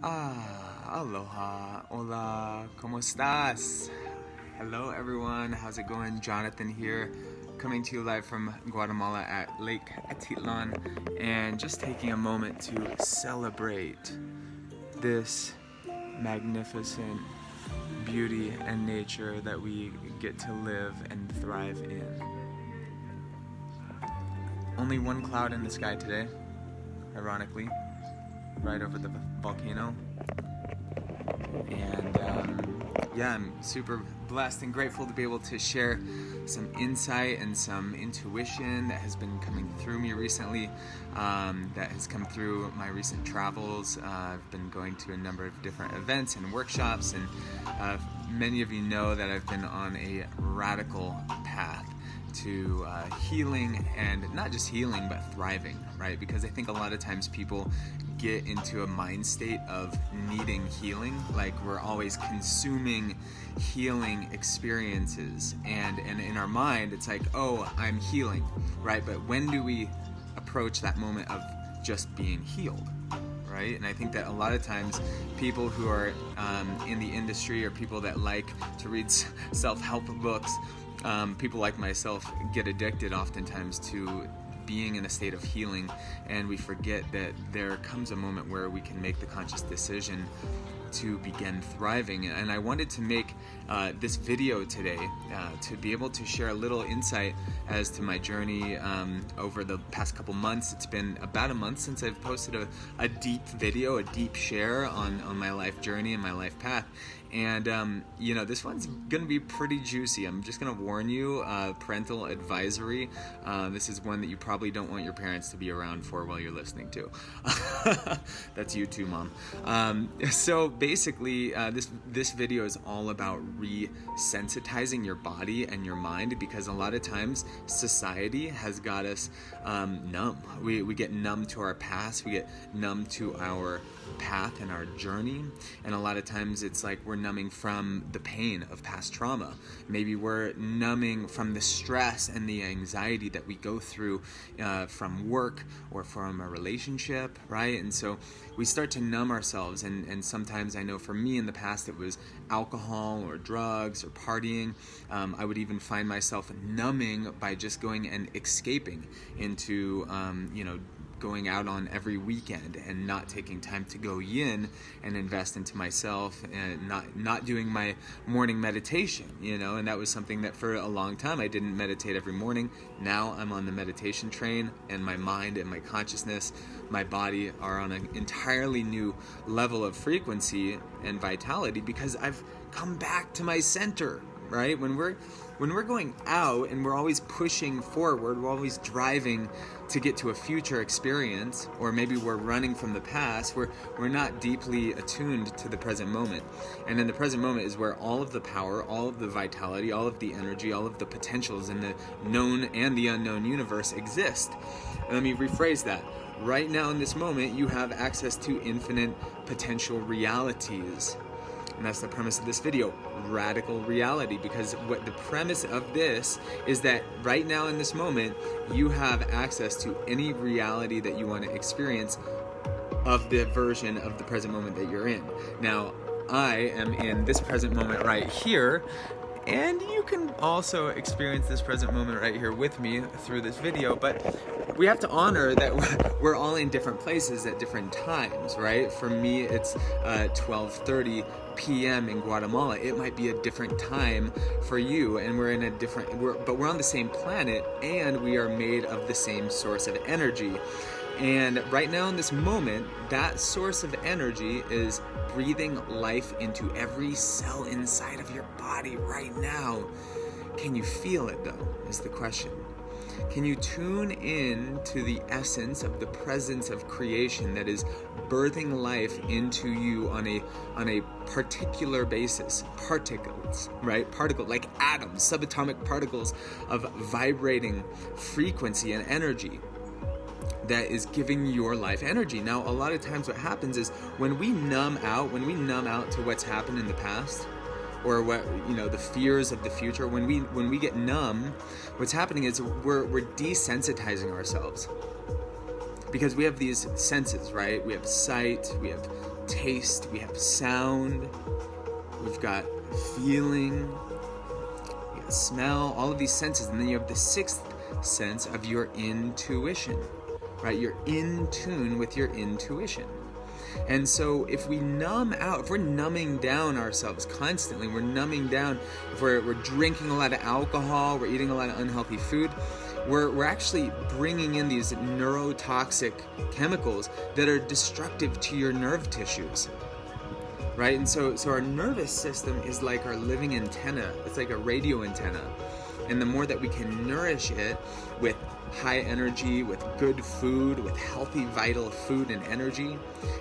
Aloha, hola, ¿cómo estás? Hello everyone, how's it going? Jonathan here, coming to you live from Guatemala at Lake Atitlan, and just taking a moment to celebrate this magnificent beauty and nature that we get to live and thrive in. Only one cloud in the sky today, ironically, right over the volcano. And I'm super blessed and grateful to be able to share some insight and some intuition that has been coming through me recently, that has come through my recent travels. I've been going to a number of different events and workshops, and many of you know that I've been on a radical path to healing, and not just healing but thriving, right? Because I think a lot of times people get into a mind state of needing healing, like we're always consuming healing experiences, and in our mind it's like, oh, I'm healing, right? But when do we approach that moment of just being healed, right? And I think that a lot of times people who are in the industry, or people that like to read self-help books, people like myself get addicted oftentimes to being in a state of healing, and we forget that there comes a moment where we can make the conscious decision to begin thriving. And I wanted to make this video today to be able to share a little insight as to my journey over the past couple months. It's been about a month since I've posted a deep video, a deep share on my life journey and my life path. And this one's gonna be pretty juicy. I'm just gonna warn you, parental advisory. This is one that you probably don't want your parents to be around for while you're listening to. That's you too, Mom. So basically, this video is all about resensitizing your body and your mind, because a lot of times society has got us numb. We get numb to our past, we get numb to our path and our journey, and a lot of times it's like we're numbing from the pain of past trauma. Maybe we're numbing from the stress and the anxiety that we go through from work or from a relationship, right? And so we start to numb ourselves, and sometimes, I know for me in the past, it was alcohol or drugs or partying. I would even find myself numbing by just going and escaping into going out on every weekend and not taking time to go in and invest into myself, and not doing my morning meditation, and that was something that for a long time I didn't meditate every morning. Now I'm on the meditation train, and my mind and my consciousness, my body are on an entirely new level of frequency and vitality, because I've come back to my center, right? When we're going out and we're always pushing forward, we're always driving to get to a future experience, or maybe we're running from the past, we're not deeply attuned to the present moment. And in the present moment is where all of the power, all of the vitality, all of the energy, all of the potentials in the known and the unknown universe exist. And let me rephrase that. Right now in this moment, you have access to infinite potential realities. And that's the premise of this video, radical reality, because what the premise of this is that right now in this moment, you have access to any reality that you want to experience of the version of the present moment that you're in. Now, I am in this present moment right here, and you can also experience this present moment right here with me through this video, but we have to honor that we're all in different places at different times, right? For me, it's 12:30 p.m. in Guatemala. It might be a different time for you, and we're on the same planet, and we are made of the same source of energy. And right now in this moment, that source of energy is breathing life into every cell inside of your body right now. Can you feel it though, is the question. Can you tune in to the essence of the presence of creation that is birthing life into you on a particular basis? Particles, right? Particle, like atoms, subatomic particles of vibrating frequency and energy that is giving your life energy. Now, a lot of times what happens is when we numb out to what's happened in the past, or what, the fears of the future, when we get numb, what's happening is we're desensitizing ourselves. Because we have these senses, right? We have sight, we have taste, we have sound, we've got feeling, we got smell, all of these senses. And then you have the sixth sense of your intuition, right? You're in tune with your intuition. And so if we numb out, if we're numbing down ourselves constantly, we're numbing down, if we're drinking a lot of alcohol, we're eating a lot of unhealthy food, we're actually bringing in these neurotoxic chemicals that are destructive to your nerve tissues, right? And so our nervous system is like our living antenna. It's like a radio antenna. And the more that we can nourish it with high energy, with good food, with healthy, vital food and energy,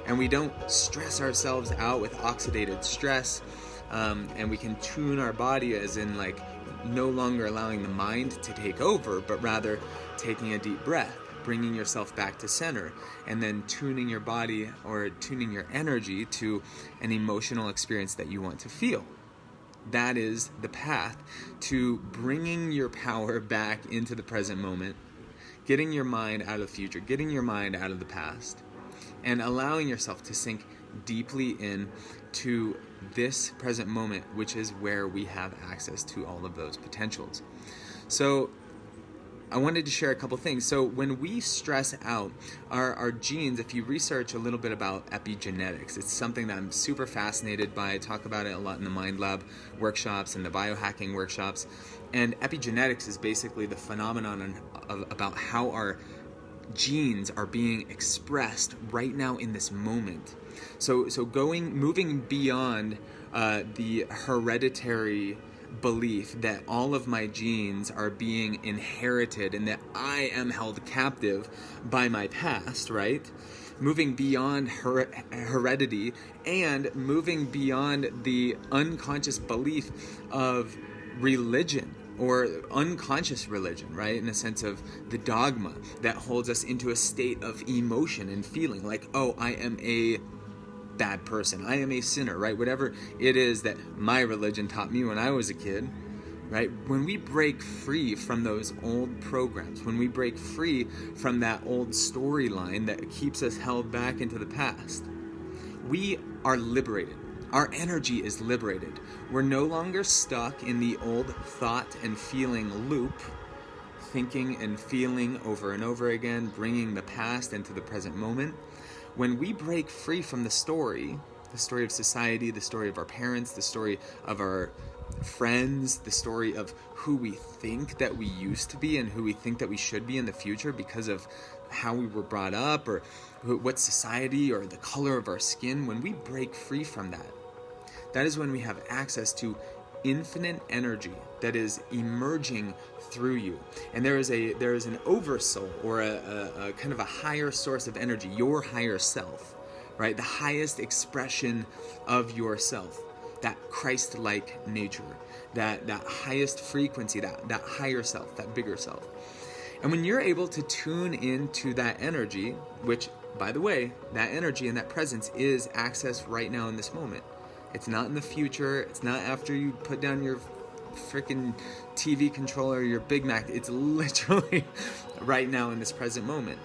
and we don't stress ourselves out with oxidative stress, and we can tune our body, as in like no longer allowing the mind to take over, but rather taking a deep breath, bringing yourself back to center, and then tuning your body or tuning your energy to an emotional experience that you want to feel. That is the path to bringing your power back into the present moment, getting your mind out of the future, getting your mind out of the past, and allowing yourself to sink deeply in to this present moment, which is where we have access to all of those potentials. So I wanted to share a couple things. So when we stress out, our genes, if you research a little bit about epigenetics, it's something that I'm super fascinated by. I talk about it a lot in the Mind Lab workshops and the biohacking workshops. And epigenetics is basically the phenomenon about how our genes are being expressed right now in this moment. So moving beyond the hereditary belief that all of my genes are being inherited and that I am held captive by my past, right? Moving beyond heredity and moving beyond the unconscious belief of religion or unconscious religion, right? In a sense of the dogma that holds us into a state of emotion and feeling like, oh, I am a bad person, I am a sinner, right? Whatever it is that my religion taught me when I was a kid, right? When we break free from those old programs, when we break free from that old storyline that keeps us held back into the past, we are liberated. Our energy is liberated. We're no longer stuck in the old thought and feeling loop, thinking and feeling over and over again, bringing the past into the present moment. When we break free from the story of society, the story of our parents, the story of our friends, the story of who we think that we used to be and who we think that we should be in the future because of how we were brought up or what society or the color of our skin, when we break free from that, that is when we have access to infinite energy that is emerging through you. And there is an oversoul or a kind of a higher source of energy, your higher self, right? The highest expression of yourself, that Christ-like nature, that highest frequency, that higher self, that bigger self. And when you're able to tune into that energy, which, by the way, that energy and that presence is accessed right now in this moment. It's not in the future. It's not after you put down your freaking TV controller or your Big Mac. It's literally right now in this present moment.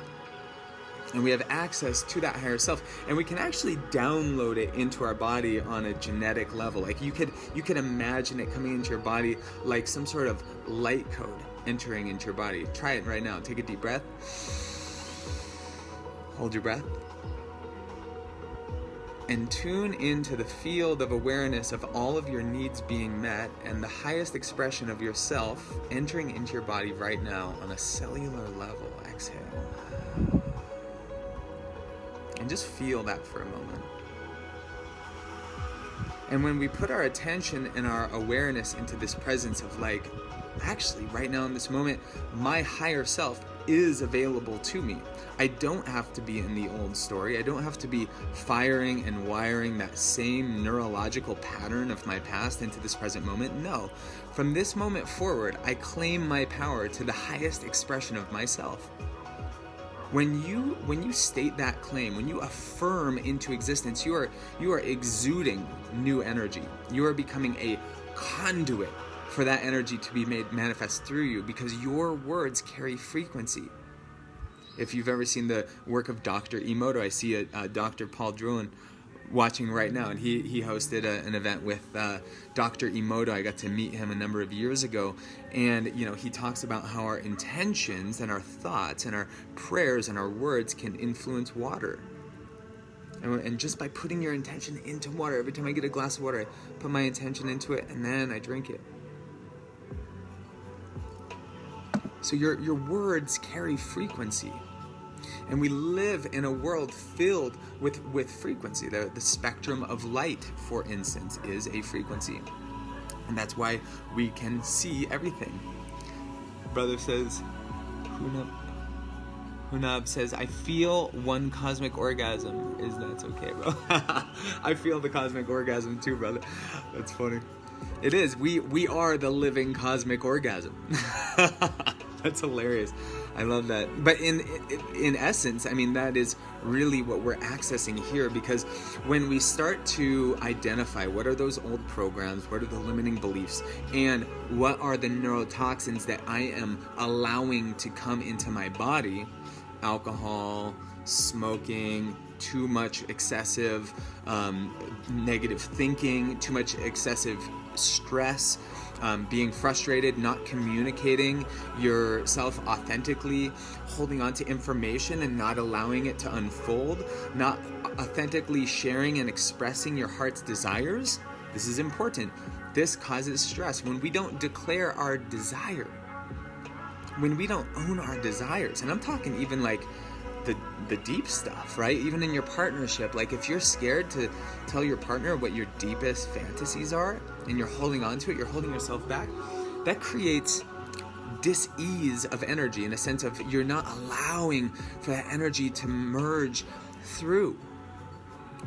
And we have access to that higher self, and we can actually download it into our body on a genetic level. Like you could imagine it coming into your body like some sort of light code entering into your body. Try it right now. Take a deep breath. Hold your breath. And tune into the field of awareness of all of your needs being met and the highest expression of yourself entering into your body right now on a cellular level. Exhale. And just feel that for a moment. And when we put our attention and our awareness into this presence of like, actually right now in this moment, my higher self is available to me. I don't have to be in the old story. I don't have to be firing and wiring that same neurological pattern of my past into this present moment. No. From this moment forward, I claim my power to the highest expression of myself. When you state that claim, when you affirm into existence, you are exuding new energy. You are becoming a conduit for that energy to be made manifest through you because your words carry frequency. If you've ever seen the work of Dr. Emoto, I see Dr. Paul Drulin watching right now, and he hosted an event with Dr. Emoto. I got to meet him a number of years ago, and he talks about how our intentions and our thoughts and our prayers and our words can influence water. And just by putting your intention into water, every time I get a glass of water, I put my intention into it, and then I drink it. So your words carry frequency. And we live in a world filled with frequency. The spectrum of light, for instance, is a frequency. And that's why we can see everything. Brother says, Hunab says, I feel one cosmic orgasm. That's okay, bro? I feel the cosmic orgasm too, brother. That's funny. It is. We are the living cosmic orgasm. That's hilarious. I love that. But in essence, I mean, that is really what we're accessing here, because when we start to identify what are those old programs, what are the limiting beliefs, and what are the neurotoxins that I am allowing to come into my body, alcohol, smoking, too much excessive negative thinking, too much excessive stress, being frustrated, not communicating yourself authentically, holding on to information and not allowing it to unfold, not authentically sharing and expressing your heart's desires. This is important. This causes stress. When we don't declare our desire, when we don't own our desires, and I'm talking even like the deep stuff, right? Even in your partnership, like if you're scared to tell your partner what your deepest fantasies are and you're holding on to it, you're holding yourself back, that creates dis-ease of energy, in a sense of you're not allowing for that energy to merge through.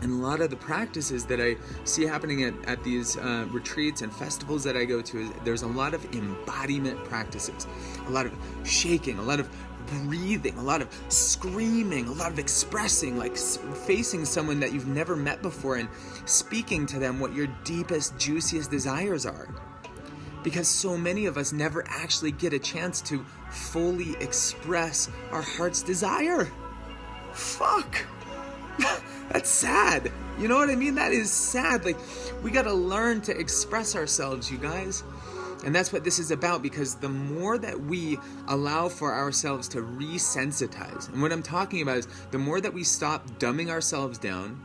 And a lot of the practices that I see happening at these retreats and festivals that I go to, there's a lot of embodiment practices, a lot of shaking, a lot of breathing, a lot of screaming, a lot of expressing, like facing someone that you've never met before and speaking to them what your deepest, juiciest desires are. Because so many of us never actually get a chance to fully express our heart's desire. Fuck. That's sad. You know what I mean? That is sad. Like, we gotta learn to express ourselves, you guys. And that's what this is about, because the more that we allow for ourselves to resensitize, and what I'm talking about is the more that we stop dumbing ourselves down,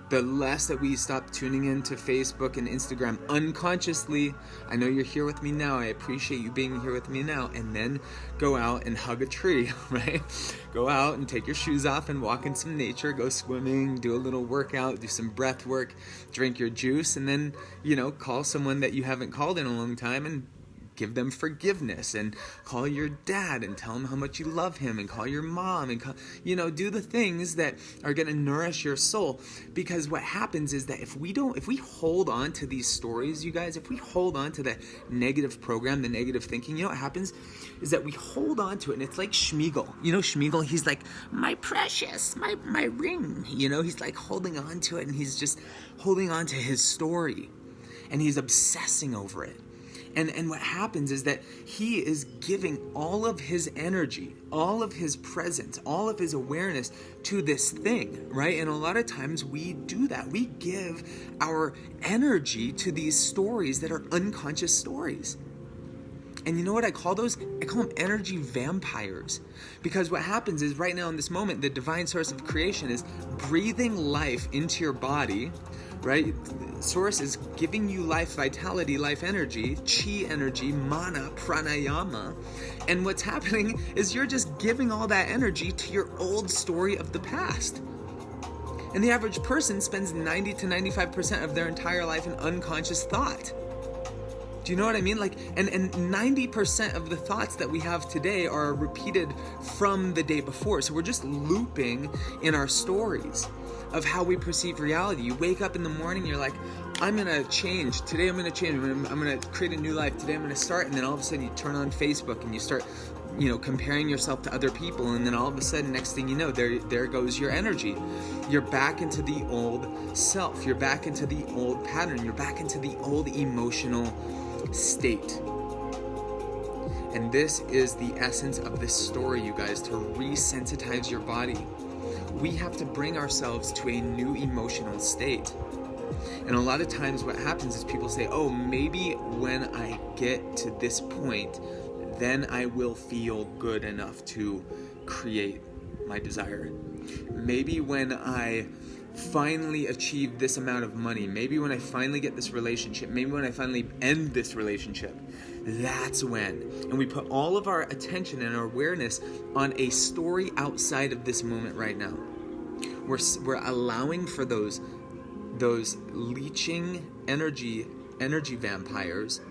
the less that we stop tuning into Facebook and Instagram unconsciously. I know you're here with me now. I appreciate you being here with me now. And then go out and hug a tree, right? Go out and take your shoes off and walk in some nature, go swimming, do a little workout, do some breath work, drink your juice, and then, call someone that you haven't called in a long time and give them forgiveness, and call your dad and tell him how much you love him, and call your mom, and do the things that are going to nourish your soul. Because what happens is that if we hold on to these stories, you guys, if we hold on to the negative program, the negative thinking, what happens is that we hold on to it, and it's like Schmeagol. Schmeagol, he's like, my precious, my ring, he's like holding on to it, and he's just holding on to his story, and he's obsessing over it. And what happens is that he is giving all of his energy, all of his presence, all of his awareness to this thing, right? And a lot of times we do that. We give our energy to these stories that are unconscious stories. And you know what I call those? I call them energy vampires. Because what happens is right now in this moment, the divine source of creation is breathing life into your body, right? Source is giving you life, vitality, life energy, chi energy, mana, pranayama. And what's happening is you're just giving all that energy to your old story of the past. And the average person spends 90 to 95% of their entire life in unconscious thought. Do you know what I mean? And 90% of the thoughts that we have today are repeated from the day before. So we're just looping in our stories of how we perceive reality. You wake up in the morning, you're like, I'm going to change. Today I'm going to change. I'm going to create a new life. Today I'm going to start. And then all of a sudden you turn on Facebook and you start, comparing yourself to other people. And then all of a sudden, next thing you know, there goes your energy. You're back into the old self. You're back into the old pattern. You're back into the old emotional state. And this is the essence of this story, you guys, to resensitize your body. we have to bring ourselves to a new emotional state. And a lot of times what happens is people say, oh, maybe when I get to this point, then I will feel good enough to create my desire. Maybe when I finally achieve this amount of money, maybe when I finally get this relationship, maybe when I finally end this relationship, that's when. And we put all of our attention and our awareness on a story outside of this moment right now. We're allowing for those leeching energy vampires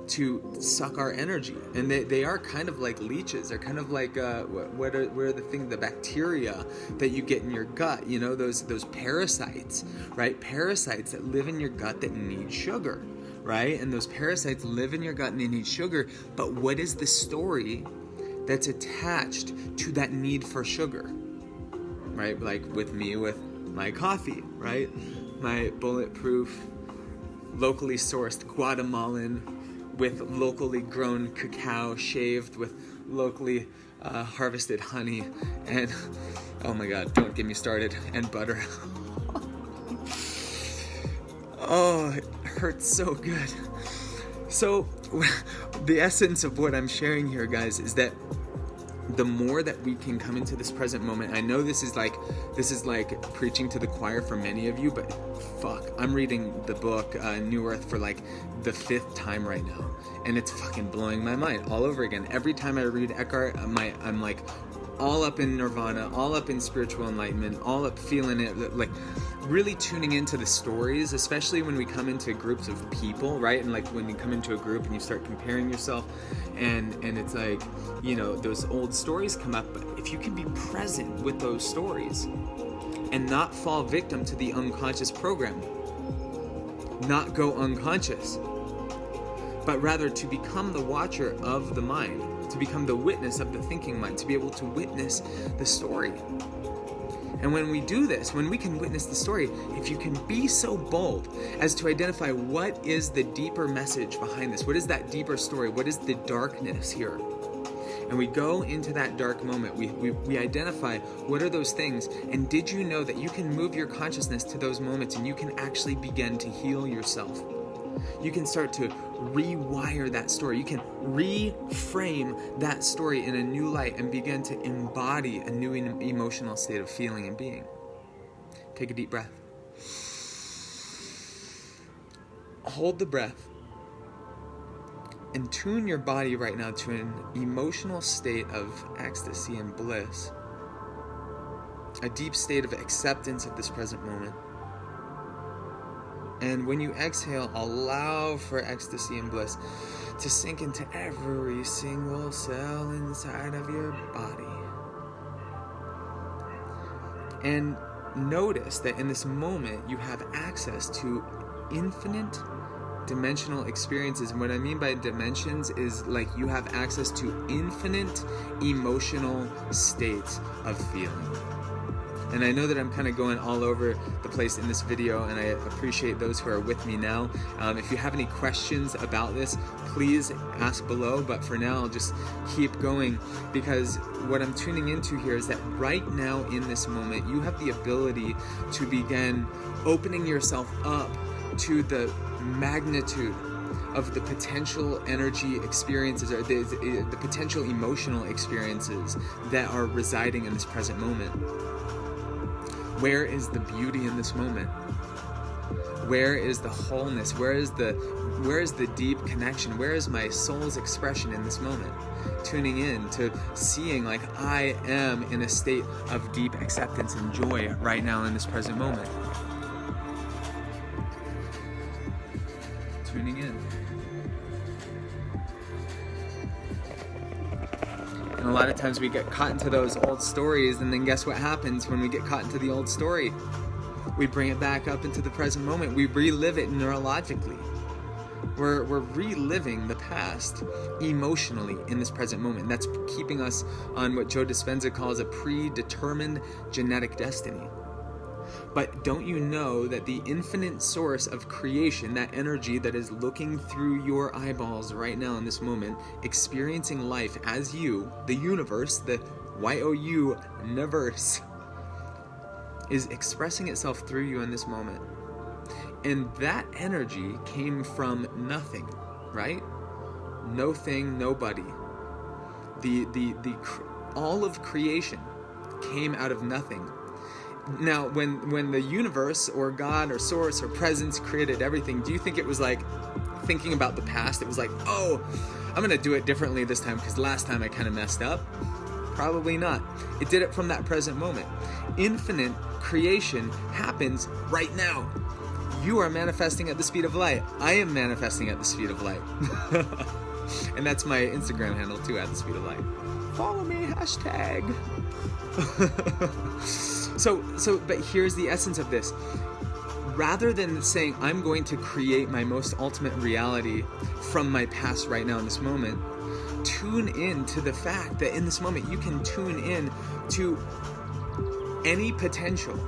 to suck our energy. And they are kind of like leeches. They're kind of like what are the things, the bacteria that you get in your gut, you know, those parasites, right? Parasites that live in your gut that need sugar, right? And those parasites live in your gut and they need sugar. But what is the story that's attached to that need for sugar, right? Like with me, with my coffee, right? My bulletproof, locally sourced Guatemalan with locally grown cacao, shaved with locally harvested honey, and oh my God, don't get me started, and butter. Oh, it hurts so good. So the essence of what I'm sharing here, guys, is that the more that we can come into this present moment, I know this is like preaching to the choir for many of you, but fuck, I'm reading the book New Earth for like the 5th time right now, and it's fucking blowing my mind all over again. Every time I read Eckhart, I'm like all up in nirvana, all up in spiritual enlightenment, all up feeling it, like really tuning into the stories, especially when we come into groups of people, right? And like when you come into a group and you start comparing yourself, and it's like, you know, those old stories come up. But if you can be present with those stories and not fall victim to the unconscious program, not go unconscious, but rather to become the watcher of the mind, to become the witness of the thinking mind, to be able to witness the story. And when we do this, when we can witness the story, if you can be so bold as to identify what is the deeper message behind this, what is that deeper story, what is the darkness here, and we go into that dark moment, we identify what are those things, and did you know that you can move your consciousness to those moments and you can actually begin to heal yourself? You can start to rewire that story. You can reframe that story in a new light and begin to embody a new emotional state of feeling and being. Take a deep breath. Hold the breath and tune your body right now to an emotional state of ecstasy and bliss, a deep state of acceptance of this present moment. And when you exhale, allow for ecstasy and bliss to sink into every single cell inside of your body. And notice that in this moment, you have access to infinite dimensional experiences. And what I mean by dimensions is like you have access to infinite emotional states of feeling. And I know that I'm kind of going all over the place in this video, and I appreciate those who are with me now. If you have any questions about this, please ask below. But for now, I'll just keep going, because what I'm tuning into here is that right now in this moment, you have the ability to begin opening yourself up to the magnitude of the potential energy experiences, or the potential emotional experiences that are residing in this present moment. Where is the beauty in this moment? Where is the wholeness? Where is the deep connection? Where is my soul's expression in this moment? Tuning in to seeing like I am in a state of deep acceptance and joy right now in this present moment. Tuning in. And a lot of times we get caught into those old stories, and then guess what happens when we get caught into the old story? We bring it back up into the present moment. We relive it neurologically. We're reliving the past emotionally in this present moment. That's keeping us on what Joe Dispenza calls a predetermined genetic destiny. But don't you know that the infinite source of creation, that energy that is looking through your eyeballs right now in this moment, experiencing life as you, the universe, the YOU-niverse, is expressing itself through you in this moment. And that energy came from nothing, right? No thing, nobody. All of creation came out of nothing. Now, when the universe or God or source or presence created everything, do you think it was like thinking about the past? It was like, oh, I'm going to do it differently this time because last time I kind of messed up? Probably not. It did it from that present moment. Infinite creation happens right now. You are manifesting at the speed of light. I am manifesting at the speed of light. And that's my Instagram handle too, at the speed of light. Follow me, hashtag. But here's the essence of this. Rather than saying, I'm going to create my most ultimate reality from my past right now in this moment, tune in to the fact that in this moment you can tune in to any potential.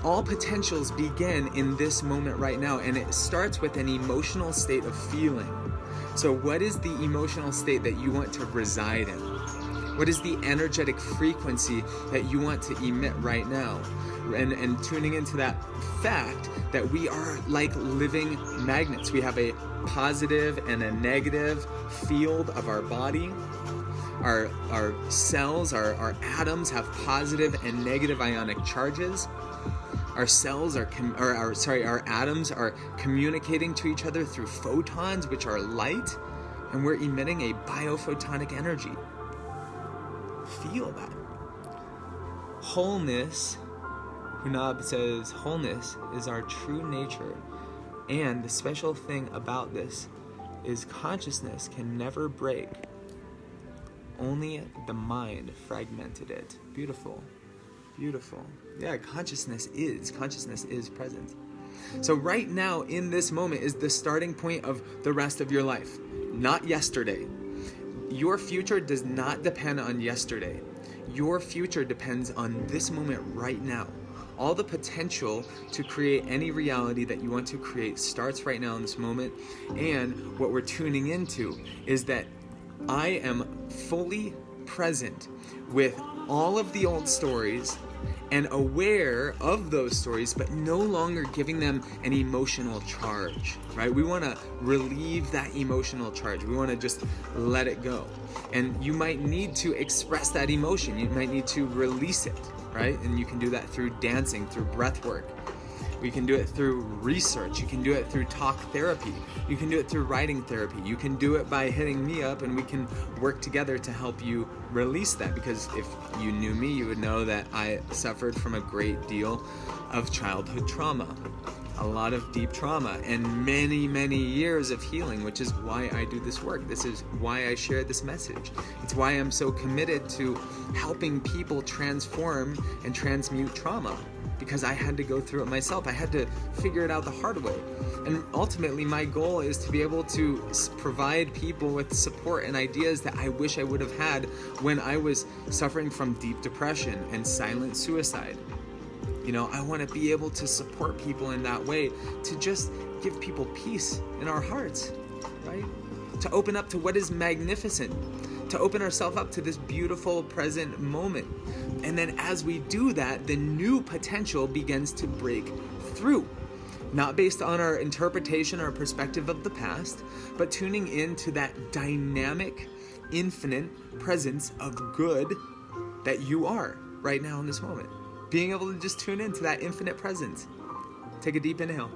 All potentials begin in this moment right now, and it starts with an emotional state of feeling. So what is the emotional state that you want to reside in? What is the energetic frequency that you want to emit right now? And tuning into that fact that we are like living magnets. We have a positive and a negative field of our body. Our cells, our atoms have positive and negative ionic charges. Our cells our atoms are communicating to each other through photons, which are light, and we're emitting a biophotonic energy. Feel that. Wholeness, Hunab says, wholeness is our true nature, and the special thing about this is consciousness can never break. Only the mind fragmented it. Beautiful. Beautiful. Yeah, consciousness is present. So right now, in this moment, is the starting point of the rest of your life, not yesterday. Your future does not depend on yesterday. Your future depends on this moment right now. All the potential to create any reality that you want to create starts right now in this moment. And what we're tuning into is that I am fully present with all of the old stories and aware of those stories, but no longer giving them an emotional charge, right? We want to relieve that emotional charge. We want to just let it go. And you might need to express that emotion. You might need to release it, right? And you can do that through dancing, through breath work. We can do it through research. You can do it through talk therapy. You can do it through writing therapy. You can do it by hitting me up, and we can work together to help you release that. Because if you knew me, you would know that I suffered from a great deal of childhood trauma, a lot of deep trauma, and many, many years of healing, which is why I do this work. This is why I share this message. It's why I'm so committed to helping people transform and transmute trauma. Because I had to go through it myself. I had to figure it out the hard way. And ultimately, my goal is to be able to provide people with support and ideas that I wish I would have had when I was suffering from deep depression and silent suicide. You know, I want to be able to support people in that way, to just give people peace in our hearts, right? To open up to what is magnificent, to open ourselves up to this beautiful present moment. And then as we do that, the new potential begins to break through. Not based on our interpretation or perspective of the past, but tuning into that dynamic, infinite presence of good that you are right now in this moment. Being able to just tune into that infinite presence. Take a deep inhale.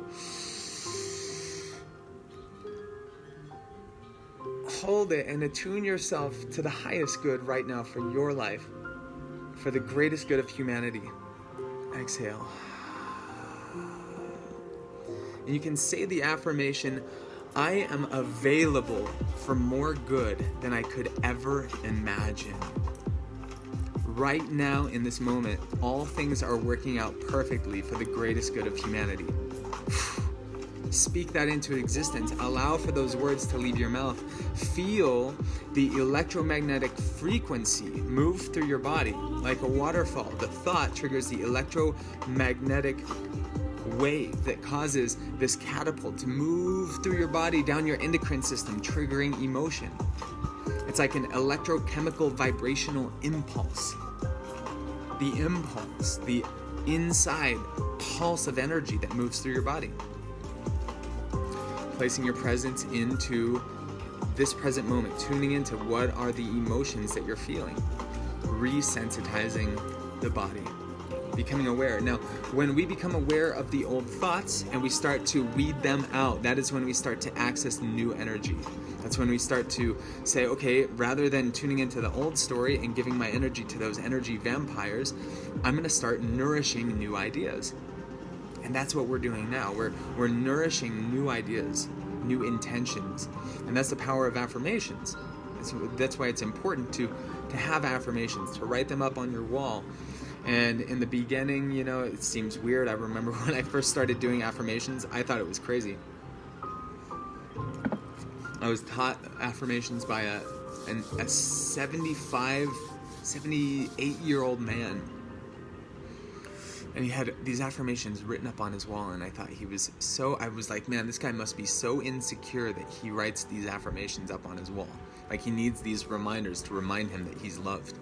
Hold it and attune yourself to the highest good right now for your life, for the greatest good of humanity. Exhale. And you can say the affirmation, I am available for more good than I could ever imagine. Right now, in this moment, all things are working out perfectly for the greatest good of humanity. Speak that into existence. Allow for those words to leave your mouth. Feel the electromagnetic frequency move through your body like a waterfall. The thought triggers the electromagnetic wave that causes this catapult to move through your body down your endocrine system, triggering emotion. It's like an electrochemical vibrational impulse. The impulse, the inside pulse of energy that moves through your body. Placing your presence into this present moment, tuning into what are the emotions that you're feeling, resensitizing the body, becoming aware. Now, when we become aware of the old thoughts and we start to weed them out, that is when we start to access new energy. That's when we start to say, okay, rather than tuning into the old story and giving my energy to those energy vampires, I'm going to start nourishing new ideas. And that's what we're doing now. We're nourishing new ideas, new intentions. And that's the power of affirmations. That's why it's important to have affirmations, to write them up on your wall. And in the beginning, it seems weird. I remember when I first started doing affirmations, I thought it was crazy. I was taught affirmations by a 78-year-old man. And he had these affirmations written up on his wall, and I thought I was like, man, this guy must be so insecure that he writes these affirmations up on his wall. Like he needs these reminders to remind him that he's loved.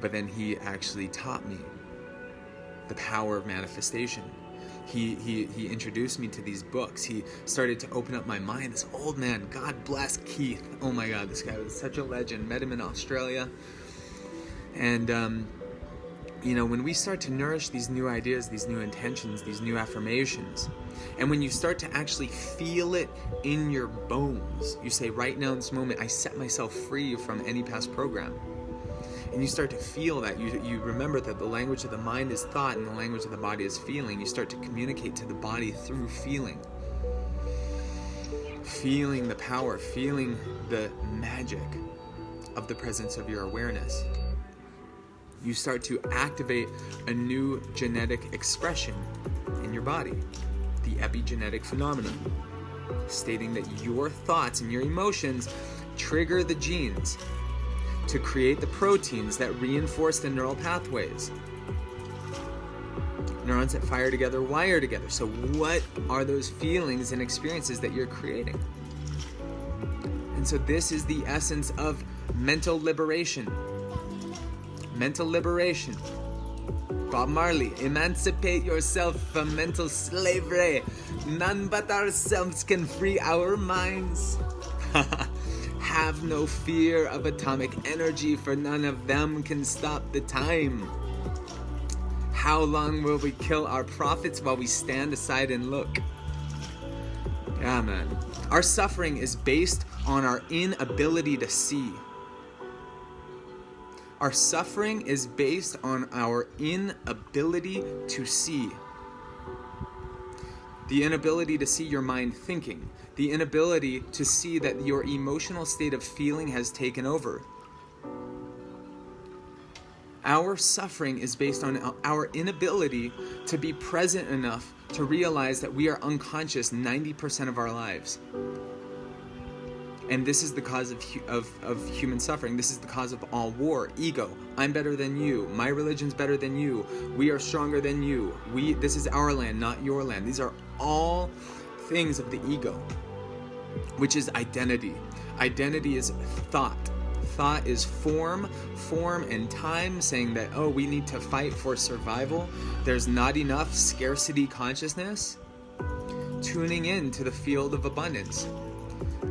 But then he actually taught me the power of manifestation. He introduced me to these books. He started to open up my mind. This old man, God bless Keith. Oh my God, this guy was such a legend. Met him in Australia. And, when we start to nourish these new ideas, these new intentions, these new affirmations, and when you start to actually feel it in your bones, you say, right now in this moment, I set myself free from any past program. And you start to feel that. You remember that the language of the mind is thought and the language of the body is feeling. You start to communicate to the body through feeling. Feeling the power, feeling the magic of the presence of your awareness. You start to activate a new genetic expression in your body, the epigenetic phenomenon, stating that your thoughts and your emotions trigger the genes to create the proteins that reinforce the neural pathways. Neurons that fire together wire together. So what are those feelings and experiences that you're creating? And so this is the essence of mental liberation. Mental liberation. Bob Marley, emancipate yourself from mental slavery. None but ourselves can free our minds. Have no fear of atomic energy, for none of them can stop the time. How long will we kill our prophets while we stand aside and look? Yeah, man. Our suffering is based on our inability to see. Our suffering is based on our inability to see. The inability to see your mind thinking. The inability to see that your emotional state of feeling has taken over. Our suffering is based on our inability to be present enough to realize that we are unconscious 90% of our lives. And this is the cause of human suffering. This is the cause of all war. Ego. I'm better than you. My religion's better than you. We are stronger than you. This is our land, not your land. These are all things of the ego, which is identity. Identity is thought. Thought is form and time, saying that, oh, we need to fight for survival. There's not enough scarcity consciousness. Tuning in to the field of abundance.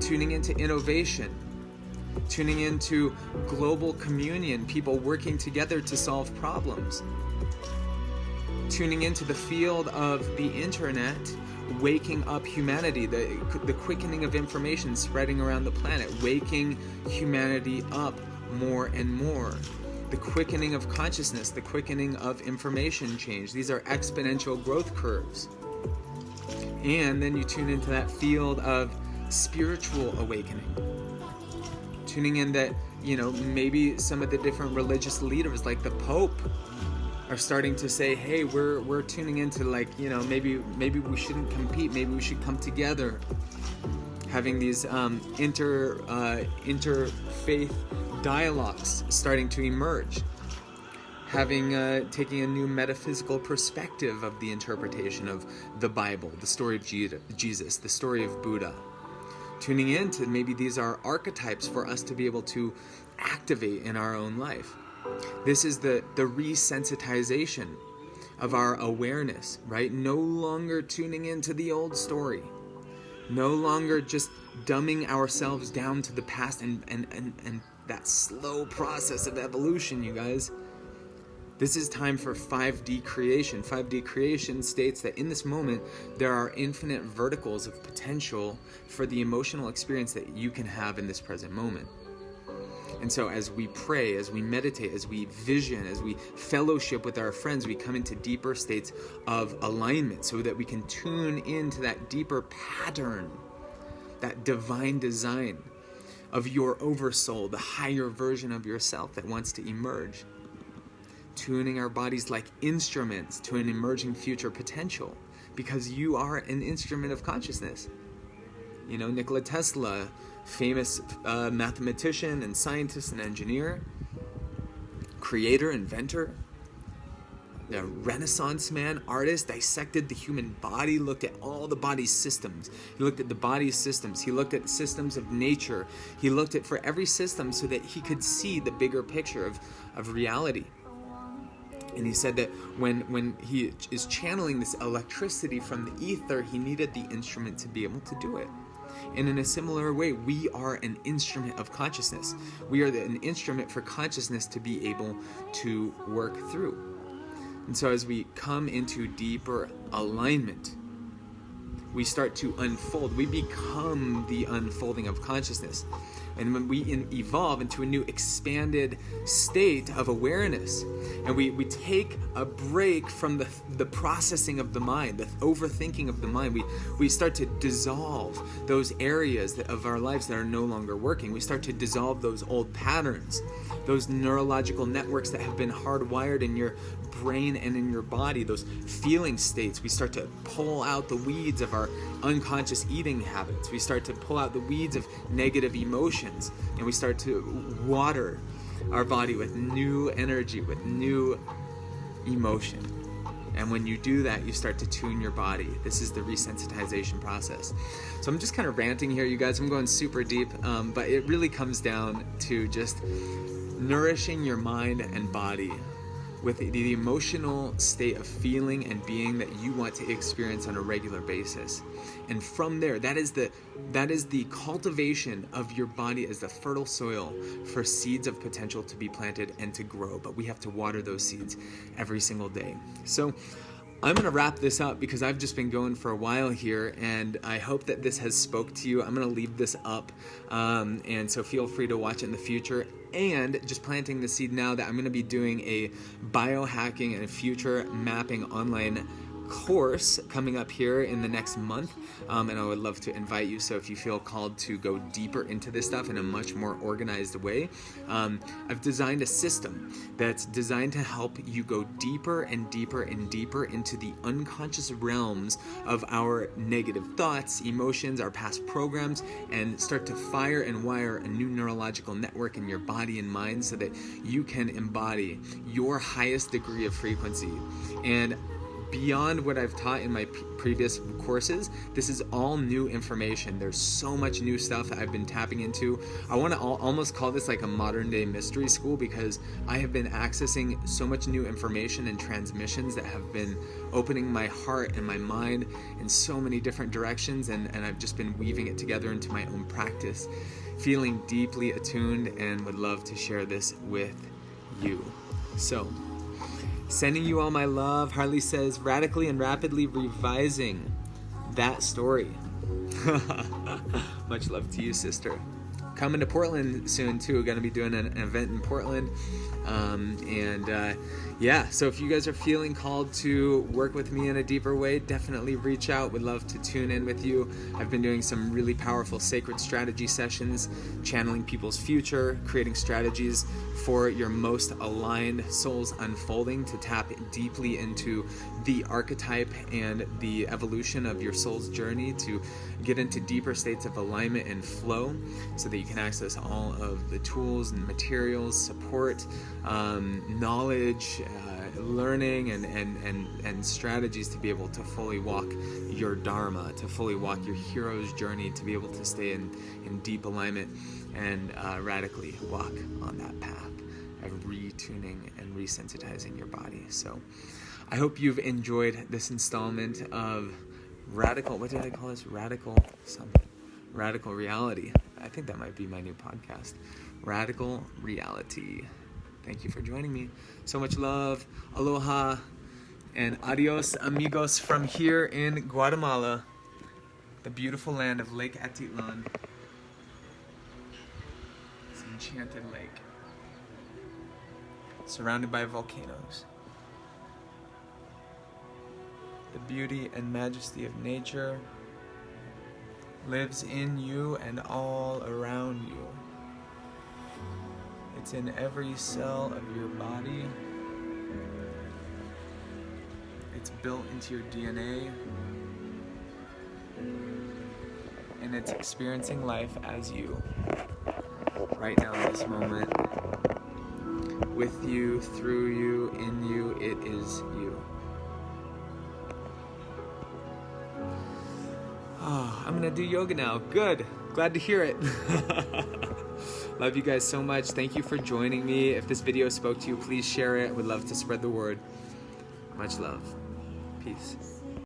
Tuning into innovation, tuning into global communion, people working together to solve problems, tuning into the field of the internet, waking up humanity, the quickening of information spreading around the planet, waking humanity up more and more, the quickening of consciousness, the quickening of information change. These are exponential growth curves. And then you tune into that field of spiritual awakening, tuning in that maybe some of the different religious leaders like the Pope are starting to say, hey, we're tuning into maybe we shouldn't compete, maybe we should come together, having these interfaith dialogues starting to emerge, taking a new metaphysical perspective of the interpretation of the Bible, the story of Jesus, the story of Buddha. Tuning in to maybe these are archetypes for us to be able to activate in our own life. This is the resensitization of our awareness, right? No longer tuning into the old story. No longer just dumbing ourselves down to the past and that slow process of evolution, you guys. This is time for 5D creation. 5D creation states that in this moment, there are infinite verticals of potential for the emotional experience that you can have in this present moment. And so as we pray, as we meditate, as we vision, as we fellowship with our friends, we come into deeper states of alignment so that we can tune into that deeper pattern, that divine design of your oversoul, the higher version of yourself that wants to emerge. Tuning our bodies like instruments to an emerging future potential, because you are an instrument of consciousness. You know, Nikola Tesla, famous mathematician and scientist and engineer, creator, inventor, a Renaissance man, artist, dissected the human body, looked at all the body's systems. He looked at the body's systems. He looked at systems of nature. He looked at for every system so that he could see the bigger picture of reality. And he said that when he is channeling this electricity from the ether, he needed the instrument to be able to do it. And in a similar way, we are an instrument of consciousness. We are an instrument for consciousness to be able to work through. And so as we come into deeper alignment, we start to unfold. We become the unfolding of consciousness. And when we evolve into a new expanded state of awareness, and we take a break from the processing of the mind, the overthinking of the mind, we start to dissolve those areas of our lives that are no longer working. We start to dissolve those old patterns, those neurological networks that have been hardwired in your brain and in your body, those feeling states. We start to pull out the weeds of our unconscious eating habits. We start to pull out the weeds of negative emotions, and we start to water our body with new energy, with new emotion. And when you do that, you start to tune your body. This is the resensitization process. So I'm just kind of ranting here, you guys. I'm going super deep, but it really comes down to just nourishing your mind and body with the emotional state of feeling and being that you want to experience on a regular basis. And from there, that is the cultivation of your body as the fertile soil for seeds of potential to be planted and to grow. But we have to water those seeds every single day. So I'm going to wrap this up because I've just been going for a while here, and I hope that this has spoke to you. I'm going to leave this up, and so feel free to watch it in the future. And just planting the seed now that I'm going to be doing a biohacking and future mapping online course coming up here in the next month, and I would love to invite you. So if you feel called to go deeper into this stuff in a much more organized way, I've designed a system that's designed to help you go deeper and deeper and deeper into the unconscious realms of our negative thoughts, emotions, our past programs, and start to fire and wire a new neurological network in your body and mind so that you can embody your highest degree of frequency. And beyond what I've taught in my previous courses, this is all new information. There's so much new stuff that I've been tapping into. I want to almost call this like a modern day mystery school, because I have been accessing so much new information and transmissions that have been opening my heart and my mind in so many different directions, and I've just been weaving it together into my own practice, feeling deeply attuned, and would love to share this with you. So, sending you all my love. Harley says, radically and rapidly revising that story. Much love to you, sister. Coming to Portland soon, too. Going to be doing an event in Portland. So if you guys are feeling called to work with me in a deeper way, definitely reach out. Would love to tune in with you. I've been doing some really powerful sacred strategy sessions, channeling people's future, creating strategies for your most aligned soul's unfolding to tap deeply into the archetype and the evolution of your soul's journey, to get into deeper states of alignment and flow so that you can access all of the tools and materials, support, knowledge, learning, and strategies to be able to fully walk your dharma, to fully walk your hero's journey, to be able to stay in deep alignment and radically walk on that path of retuning and resensitizing your body. So I hope you've enjoyed this installment of Radical, what did I call this? Radical Reality. I think that might be my new podcast. Radical Reality. Thank you for joining me. So much love. Aloha. And adios, amigos, from here in Guatemala, the beautiful land of Lake Atitlan. It's an enchanted lake, surrounded by volcanoes. The beauty and majesty of nature lives in you and all around you. It's in every cell of your body. It's built into your DNA. And it's experiencing life as you, right now in this moment. With you, through you, in you, it is you. Oh, I'm gonna do yoga now. Good. Glad to hear it. Love you guys so much. Thank you for joining me. If this video spoke to you, please share it. Would love to spread the word. Much love. Peace.